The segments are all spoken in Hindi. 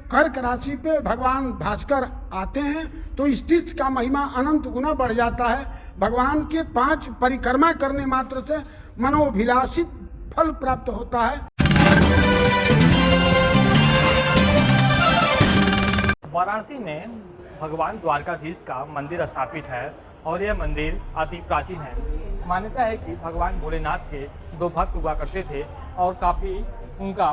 कर्क राशि पे भगवान भास्कर आते हैं तो इस तीर्थ का महिमा अनंत गुना बढ़ जाता है। भगवान के 5 परिक्रमा करने मात्र से मनोभिलाषित फल प्राप्त होता है। वाराणसी में भगवान द्वारकाधीश का मंदिर स्थापित है और यह मंदिर अति प्राचीन है। मान्यता है कि भगवान भोलेनाथ के 2 भक्त हुआ करते थे और काफ़ी उनका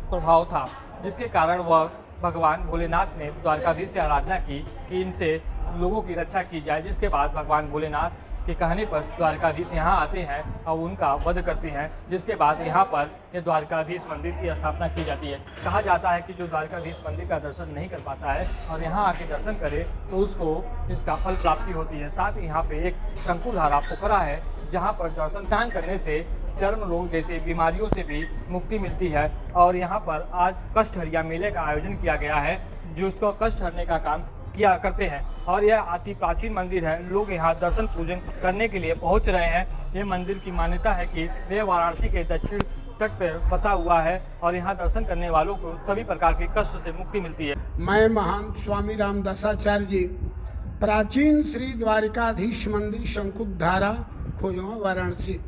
प्रभाव था, जिसके कारण वह भगवान भोलेनाथ ने द्वारकाधीश से आराधना की कि इनसे लोगों की रक्षा की जाए। जिसके बाद भगवान भोलेनाथ के कहने पर द्वारकाधीश यहाँ आते हैं और उनका वध करते हैं, जिसके बाद यहाँ पर ये द्वारकाधीश मंदिर की स्थापना की जाती है। कहा जाता है कि जो द्वारकाधीश मंदिर का दर्शन नहीं कर पाता है और यहाँ आके दर्शन करे तो उसको इसका फल प्राप्ति होती है। साथ ही यहाँ पे एक शंकुधारा पोखरा है, जहाँ पर दर्शन स्नान करने से चर्म रोग जैसे बीमारियों से भी मुक्ति मिलती है। और यहाँ पर आज कष्टहरिया मेले का आयोजन किया गया है, जो उसको कष्ट हरने का काम किया करते हैं। और यह अति प्राचीन मंदिर है, लोग यहाँ दर्शन पूजन करने के लिए पहुँच रहे हैं। ये मंदिर की मान्यता है कि यह वाराणसी के दक्षिण तट पर बसा हुआ है और यहाँ दर्शन करने वालों को सभी प्रकार के कष्ट से मुक्ति मिलती है। मैं महान स्वामी रामदासाचार्य जी प्राचीन श्री द्वारिकाधीश मंदिर शंकुधारा खोजवा वाराणसी।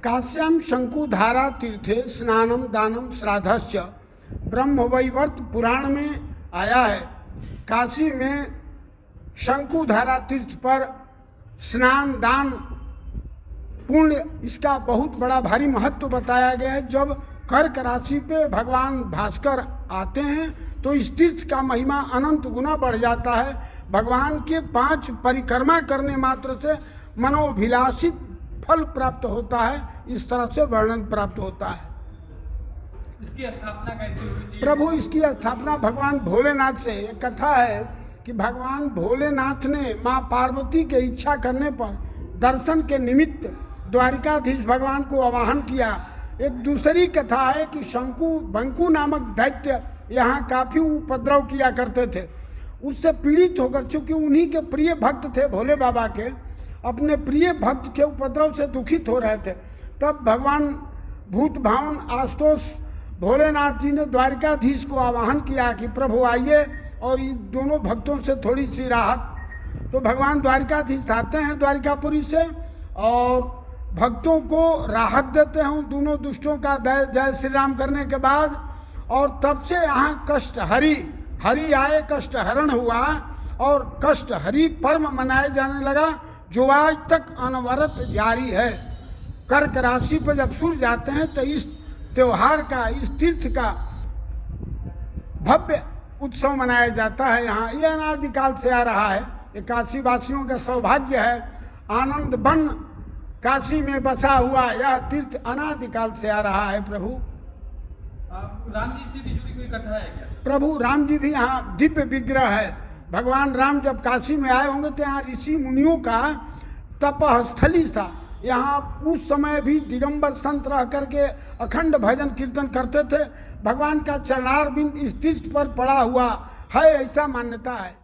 काश्याम शंकुधारा तीर्थे स्नानम दानम श्राद्धश्च ब्रह्मवैवर्त पुराण में आया है। काशी में शंकुधारा तीर्थ पर स्नान दान पुण्य इसका बहुत बड़ा भारी महत्व बताया गया है। जब कर्क राशि पे भगवान भास्कर आते हैं तो इस तीर्थ का महिमा अनंत गुना बढ़ जाता है। भगवान के 5 परिक्रमा करने मात्र से मनोभिलाषित फल प्राप्त होता है। इस तरह से वर्णन प्राप्त होता है। इसकी स्थापना कैसे हुई थी? प्रभु इसकी स्थापना भगवान भोलेनाथ से। कथा है कि भगवान भोलेनाथ ने माँ पार्वती के इच्छा करने पर दर्शन के निमित्त द्वारिकाधीश भगवान को आवाहन किया। एक दूसरी कथा है कि बंकु नामक दैत्य यहाँ काफी उपद्रव किया करते थे। उससे पीड़ित होकर, चूंकि उन्हीं के प्रिय भक्त थे भोले बाबा के, अपने प्रिय भक्त के उपद्रव से दुखित हो रहे थे। तब भगवान भूत भावन आशुतोष भोलेनाथ जी ने द्वारिकाधीश को आवाहन किया कि प्रभु आइए और इन दोनों भक्तों से थोड़ी सी राहत। तो भगवान द्वारिकाधीश आते हैं द्वारिकापुरी से और भक्तों को राहत देते हैं दोनों दुष्टों का जय श्री राम करने के बाद। और तब से यहाँ कष्ट हरि आए, कष्ट हरण हुआ और कष्ट हरि पर्व मनाए जाने लगा, जो आज तक अनवरत जारी है। कर्क राशि पर जब सूर्य जाते हैं तो इस त्योहार का, इस तीर्थ का भव्य उत्सव मनाया जाता है। यहाँ यह अनादिकाल से आ रहा है। ये काशी वासियों का सौभाग्य है। आनंद वन काशी में बसा हुआ यह तीर्थ अनादिकाल से आ रहा है। प्रभु राम जी से भी जुड़ी कोई कथा है क्या? प्रभु राम जी भी यहाँ दिव्य विग्रह है। भगवान राम जब काशी में आए होंगे तो यहाँ ऋषि मुनियों का तपस्थली था। यहाँ उस समय भी दिगंबर संत रह करके अखंड भजन कीर्तन करते थे। भगवान का चरणारविंद इस तीर्थ पर पड़ा हुआ है, ऐसा मान्यता है।